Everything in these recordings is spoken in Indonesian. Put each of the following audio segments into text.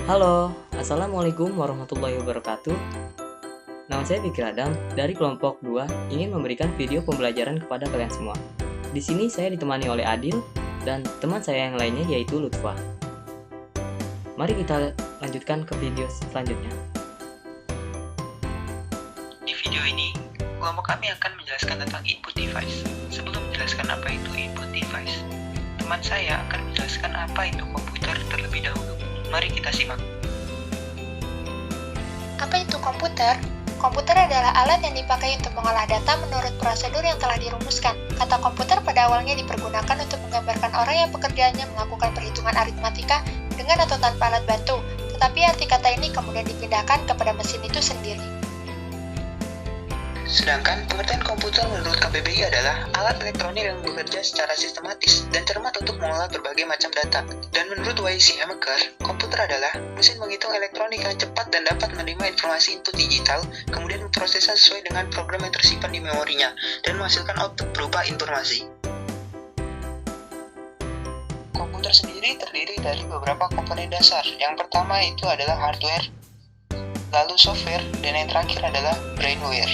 Halo, Assalamualaikum warahmatullahi wabarakatuh. Nama saya Fikri Adam dari kelompok 2 ingin memberikan video pembelajaran kepada kalian semua. Di sini saya ditemani oleh Adil dan teman saya yang lainnya yaitu Lutfa. Mari kita lanjutkan ke video selanjutnya. Di video ini, kelompok kami akan menjelaskan tentang input device. Sebelum menjelaskan apa itu input device, teman saya akan menjelaskan apa itu komputer terlebih dahulu. Mari kita simak. Apa itu komputer? Komputer adalah alat yang dipakai untuk mengolah data menurut prosedur yang telah dirumuskan. Kata komputer pada awalnya dipergunakan untuk menggambarkan orang yang pekerjaannya melakukan perhitungan aritmatika dengan atau tanpa alat bantu, tetapi arti kata ini kemudian dipindahkan kepada mesin itu sendiri. Sedangkan pengertian komputer menurut KBBI adalah alat elektronik yang bekerja secara sistematis dan cermat untuk mengolah berbagai macam data. Dan menurut Y.C. Hamaker, komputer adalah mesin menghitung elektronik yang cepat dan dapat menerima informasi input digital, kemudian memprosesnya sesuai dengan program yang tersimpan di memorinya, dan menghasilkan output berupa informasi. Komputer sendiri terdiri dari beberapa komponen dasar. Yang pertama itu adalah hardware, lalu software, dan yang terakhir adalah brainware.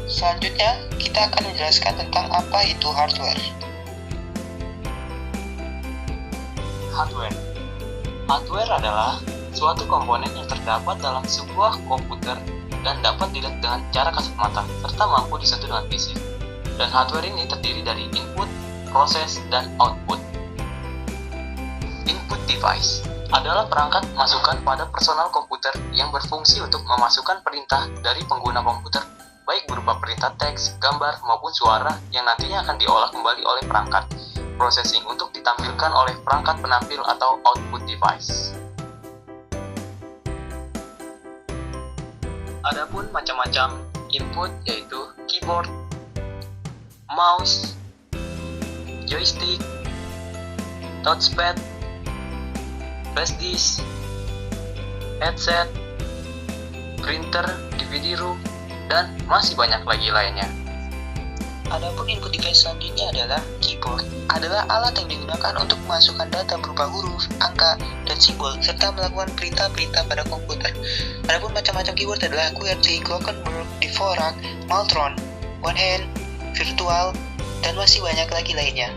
Selanjutnya, kita akan menjelaskan tentang apa itu hardware. Hardware adalah suatu komponen yang terdapat dalam sebuah komputer dan dapat dilihat dengan cara kasat mata, serta mampu disentuh dengan fisik. Dan hardware ini terdiri dari input, proses, dan output. Input device adalah perangkat masukan pada personal komputer yang berfungsi untuk memasukkan perintah dari pengguna komputer, baik berupa perintah teks, gambar, maupun suara yang nantinya akan diolah kembali oleh perangkat processing untuk ditampilkan oleh perangkat penampil atau output device. Adapun macam-macam input yaitu keyboard, mouse, joystick, touchpad, flash disk, headset, printer, DVD room, dan masih banyak lagi lainnya. Adapun input device selanjutnya adalah keyboard. Adalah alat yang digunakan untuk memasukkan data berupa huruf, angka, dan simbol, serta melakukan perintah-perintah pada komputer. Adapun macam-macam keyboard adalah QWERTY, Glockenberg, Dvorak, Maltron, One Hand, Virtual, dan masih banyak lagi lainnya.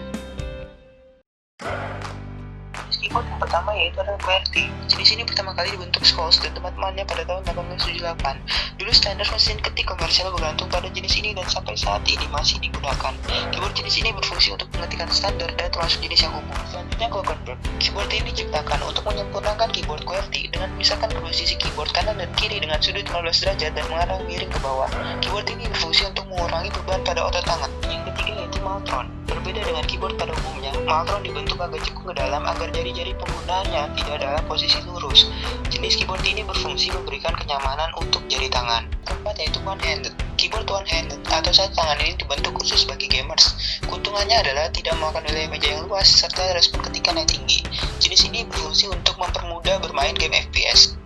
Keyboard yang pertama yaitu adalah QWERTY. Jenis ini pertama kali dibentuk Scholz dan teman-temannya pada tahun 1878. Dulu standar mesin ketik komersial bergantung pada jenis ini dan sampai saat ini masih digunakan. Keyboard jenis ini berfungsi untuk pengetikan standar dan termasuk jenis yang umum. Selanjutnya Glockenberg. Keyboard ini diciptakan untuk menyempurnakan keyboard QWERTY dengan memisahkan kedua sisi keyboard kanan dan kiri dengan sudut 15 derajat dan mengarah miring ke bawah. Keyboard ini berfungsi untuk mengurangi beban pada otot tangan. Yang ketiga yaitu Maltron. Berbeda dengan keyboard pada umumnya, Maltron dibentuk agak cekung ke dalam agar jari-jari penggunanya tidak dalam posisi lurus. Jenis keyboard ini berfungsi memberikan kenyamanan untuk jari tangan. Keempat yaitu one-handed. Keyboard one-handed atau satu tangan ini dibentuk khusus bagi gamers. Keuntungannya adalah tidak memakan wilayah meja yang luas serta respon ketikan yang tinggi. Jenis ini berfungsi untuk mempermudah bermain game FPS.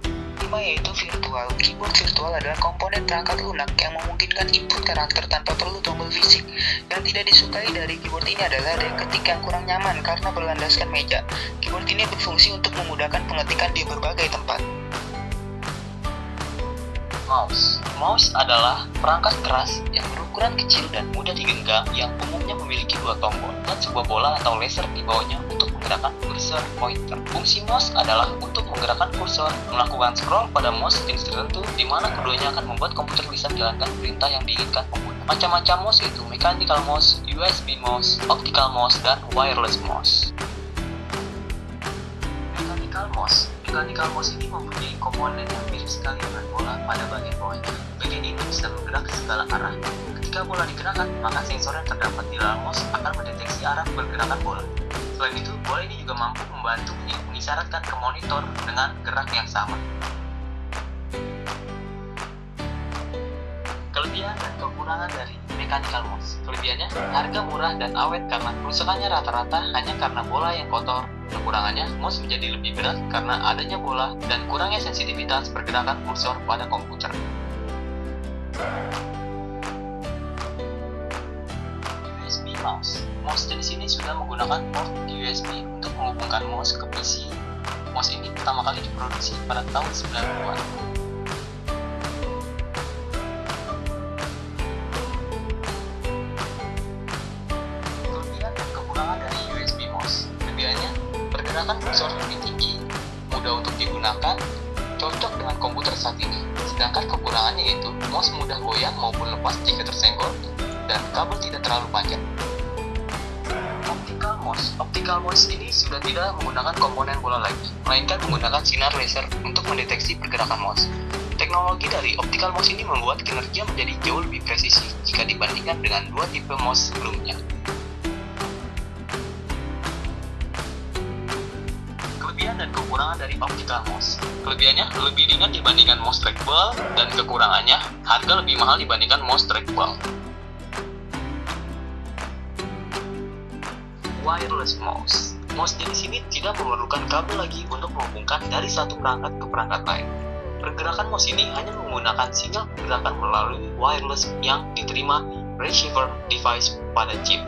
Yaitu virtual. Keyboard virtual adalah komponen perangkat lunak yang memungkinkan input karakter tanpa perlu tombol fisik. Yang tidak disukai dari keyboard ini adalah daya ketik yang kurang nyaman karena berlandaskan meja. Keyboard ini berfungsi untuk memudahkan pengetikan di berbagai tempat. Mouse adalah perangkat keras yang berukuran kecil dan mudah digenggam yang umumnya memiliki dua tombol dan sebuah bola atau laser di bawahnya untuk menggerakkan kursor pointer. Fungsi mouse adalah untuk menggerakkan kursor, melakukan scroll pada mouse jenis tertentu di mana keduanya akan membuat komputer bisa menjalankan perintah yang diinginkan pengguna. Macam-macam mouse yaitu mechanical mouse, USB mouse, optical mouse, dan wireless mouse. Mechanical mouse ini mempunyai komponen yang mirip sekali dengan bola pada bagian bawahnya. Bagian ini bisa bergerak ke segala arah. Ketika bola digerakkan, maka sensor yang terdapat di dalam mouse akan mendeteksi arah pergerakan bola. Selain itu, bola ini juga mampu membantu mengisyaratkan ke monitor dengan gerak yang sama. Kelebihan dan kekurangan dari mechanical mouse. Kelebihannya, harga murah dan awet karena kerusakannya rata-rata hanya karena bola yang kotor. Kekurangannya, mouse menjadi lebih berat karena adanya bola dan kurangnya sensitivitas pergerakan kursor pada komputer. USB mouse. Mouse jenis ini sudah menggunakan port USB untuk menghubungkan mouse ke PC. Mouse ini pertama kali diproduksi pada tahun 90-an. Kelebihan dan kekurangan dari USB mouse. Kelebihannya, pergerakan kursor lebih tinggi, mudah untuk digunakan, cocok dengan komputer saat ini. Sedangkan kekurangannya yaitu mouse mudah goyang maupun lepas jika tersenggol, dan kabel tidak terlalu panjang. Optical mouse ini sudah tidak menggunakan komponen bola lagi, melainkan menggunakan sinar laser untuk mendeteksi pergerakan mouse. Teknologi dari optical mouse ini membuat kinerja menjadi jauh lebih presisi jika dibandingkan dengan dua tipe mouse sebelumnya. Kelebihan dan kekurangan dari optical mouse. Kelebihannya lebih ringan dibandingkan mouse trackball, dan kekurangannya harga lebih mahal dibandingkan mouse trackball. Wireless mouse. Mouse jenis ini tidak memerlukan kabel lagi untuk menghubungkan dari satu perangkat ke perangkat lain. Pergerakan mouse ini hanya menggunakan sinyal pergerakan melalui wireless yang diterima receiver device pada chip.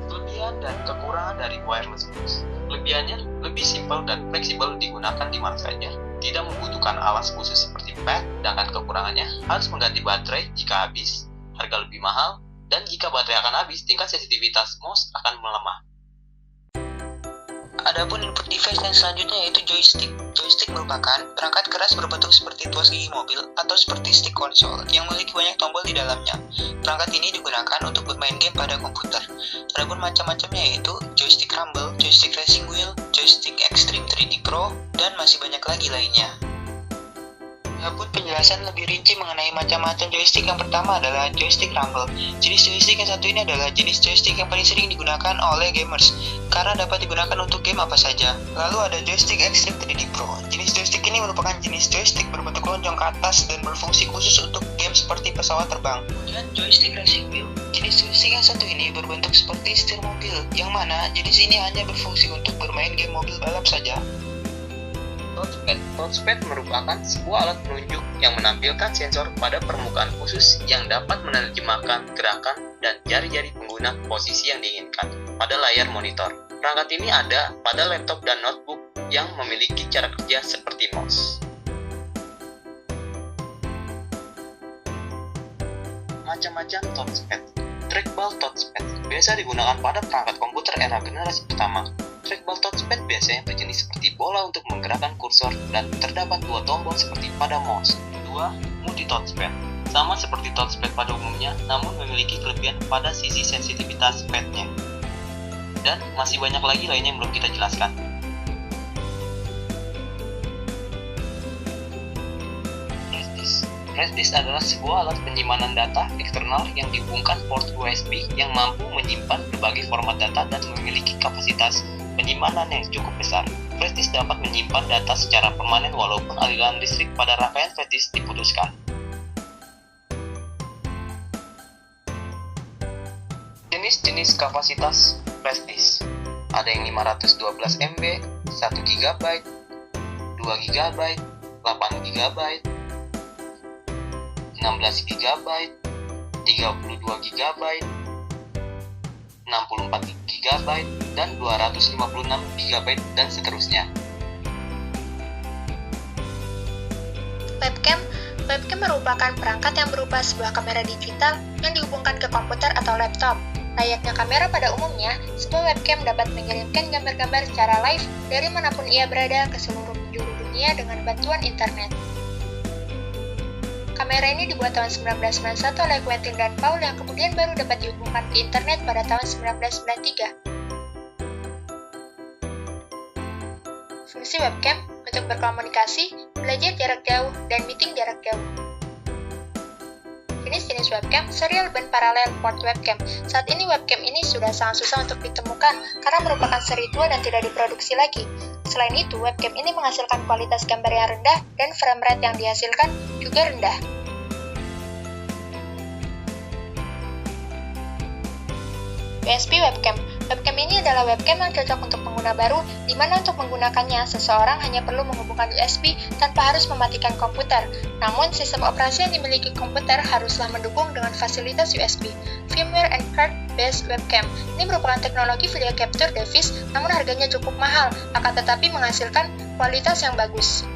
Kelebihan dan kekurangan dari wireless mouse. Kelebihannya lebih simpel dan fleksibel digunakan di mana saja. Tidak membutuhkan alas khusus seperti pad, sedangkan kekurangannya harus mengganti baterai jika habis, harga lebih mahal, dan jika baterai akan habis, tingkat sensitivitas mouse akan melemah. Adapun input device yang selanjutnya yaitu joystick. Joystick merupakan perangkat keras berbentuk seperti tuas gigi mobil atau seperti stick konsol yang memiliki banyak tombol di dalamnya. Perangkat ini digunakan untuk bermain game pada komputer. Adapun macam-macamnya yaitu joystick rumble, joystick racing wheel, joystick extreme 3D Pro, dan masih banyak lagi lainnya. Adapun penjelasan lebih rinci mengenai macam-macam joystick, yang pertama adalah joystick rumble. Jenis joystick yang satu ini adalah jenis joystick yang paling sering digunakan oleh gamers karena dapat digunakan untuk game apa saja. Lalu ada joystick extreme 3D Pro. Jenis joystick ini merupakan jenis joystick berbentuk lonjong ke atas dan berfungsi khusus untuk game seperti pesawat terbang. Kemudian joystick racing wheel. Jenis joystick yang satu ini berbentuk seperti setir mobil, yang mana jenis ini hanya berfungsi untuk bermain game mobil balap saja. Touchpad. Touchpad merupakan sebuah alat penunjuk yang menampilkan sensor pada permukaan khusus yang dapat menerjemahkan gerakan dan jari-jari pengguna ke posisi yang diinginkan pada layar monitor. Perangkat ini ada pada laptop dan notebook yang memiliki cara kerja seperti mouse. Macam-macam touchpad. Trackball touchpad biasa digunakan pada perangkat komputer era generasi pertama. Trackball touchpad biasanya berjenis seperti bola untuk menggerakkan kursor dan terdapat dua tombol seperti pada mouse. Kedua, multi touchpad. Sama seperti touchpad pada umumnya, namun memiliki kelebihan pada sisi sensitivitas padnya. Dan masih banyak lagi lainnya yang belum kita jelaskan. Flash disk. Flash disk adalah sebuah alat penyimpanan data eksternal yang dihubungkan port USB yang mampu menyimpan berbagai format data dan memiliki kapasitas penyimpanan yang cukup besar. Flash disk dapat menyimpan data secara permanen walaupun aliran listrik pada rangkaian flash disk diputuskan. Jenis-jenis kapasitas flash disk. Ada yang 512 MB, 1 GB, 2 GB, 8 GB, 16 GB, 32 GB, 64 GB, dan 256 GB, dan seterusnya. Webcam merupakan perangkat yang berupa sebuah kamera digital yang dihubungkan ke komputer atau laptop. Layaknya kamera pada umumnya, sebuah webcam dapat mengirimkan gambar-gambar secara live dari manapun ia berada ke seluruh penjuru dunia dengan bantuan internet. Kamera ini dibuat tahun 1991 oleh Quentin dan Paul yang kemudian baru dapat dihubungkan ke internet pada tahun 1993. Fungsi webcam untuk berkomunikasi, belajar jarak jauh, dan meeting jarak jauh. Jenis-jenis webcam, serial dan paralel port webcam. Saat ini webcam ini sudah sangat susah untuk ditemukan karena merupakan seri tua dan tidak diproduksi lagi. Selain itu, webcam ini menghasilkan kualitas gambar yang rendah dan frame rate yang dihasilkan juga rendah. USB webcam. Webcam ini adalah webcam yang cocok untuk pengguna baru, di mana untuk menggunakannya, seseorang hanya perlu menghubungkan USB tanpa harus mematikan komputer. Namun, sistem operasi yang dimiliki komputer haruslah mendukung dengan fasilitas USB. Firmware and Card-Based Webcam. Ini merupakan teknologi video capture device, namun harganya cukup mahal, akan tetapi menghasilkan kualitas yang bagus.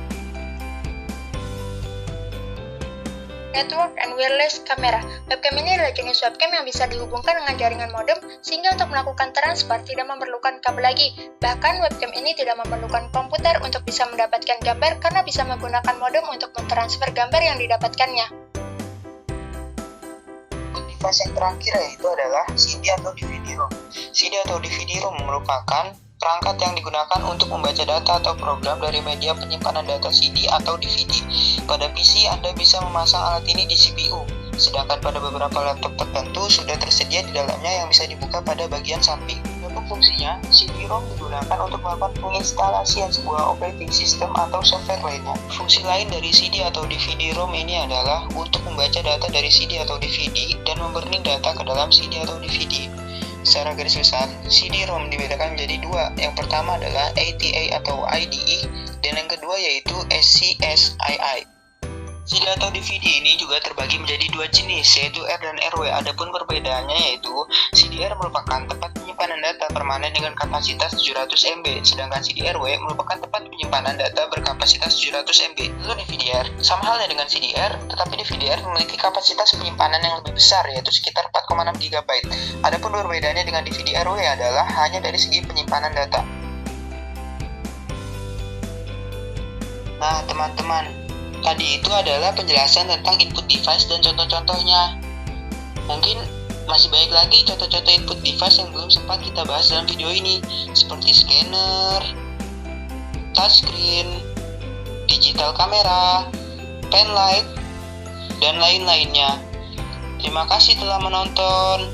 Network and Wireless Camera. Webcam ini adalah jenis webcam yang bisa dihubungkan dengan jaringan modem, sehingga untuk melakukan transfer tidak memerlukan kabel lagi. Bahkan webcam ini tidak memerlukan komputer untuk bisa mendapatkan gambar karena bisa menggunakan modem untuk mentransfer gambar yang didapatkannya. Device yang terakhir yaitu adalah CD atau DVD-ROM. CD atau DVD-ROM merupakan perangkat yang digunakan untuk membaca data atau program dari media penyimpanan data CD atau DVD. Pada PC, Anda bisa memasang alat ini di CPU, sedangkan pada beberapa laptop tertentu sudah tersedia di dalamnya yang bisa dibuka pada bagian samping. Untuk fungsinya, CD-ROM digunakan untuk melakukan penginstalasian sebuah operating system atau software lainnya. Fungsi lain dari CD atau DVD-ROM ini adalah untuk membaca data dari CD atau DVD dan memburning data ke dalam CD atau DVD. Secara garis besar, CD-ROM dibedakan menjadi dua. Yang pertama adalah ATA atau IDE, dan yang kedua yaitu SCSII. CD atau DVD ini juga terbagi menjadi dua jenis, yaitu R dan RW. Adapun perbedaannya yaitu CD-R merupakan tempat penyimpanan data permanen dengan kapasitas 700 MB, sedangkan CD-RW merupakan tempat penyimpanan data berkapasitas 700 MB. Lalu DVD-R sama halnya dengan CD-R, tetapi DVD-R memiliki kapasitas penyimpanan yang lebih besar, yaitu sekitar 4,6 GB. Adapun perbedaannya dengan DVD-RW adalah hanya dari segi penyimpanan data. Nah, teman-teman, tadi itu adalah penjelasan tentang input device dan contoh-contohnya. Mungkin masih banyak lagi contoh-contoh input device yang belum sempat kita bahas dalam video ini, seperti scanner, touchscreen, digital kamera, pen light, dan lain-lainnya. Terima kasih telah menonton.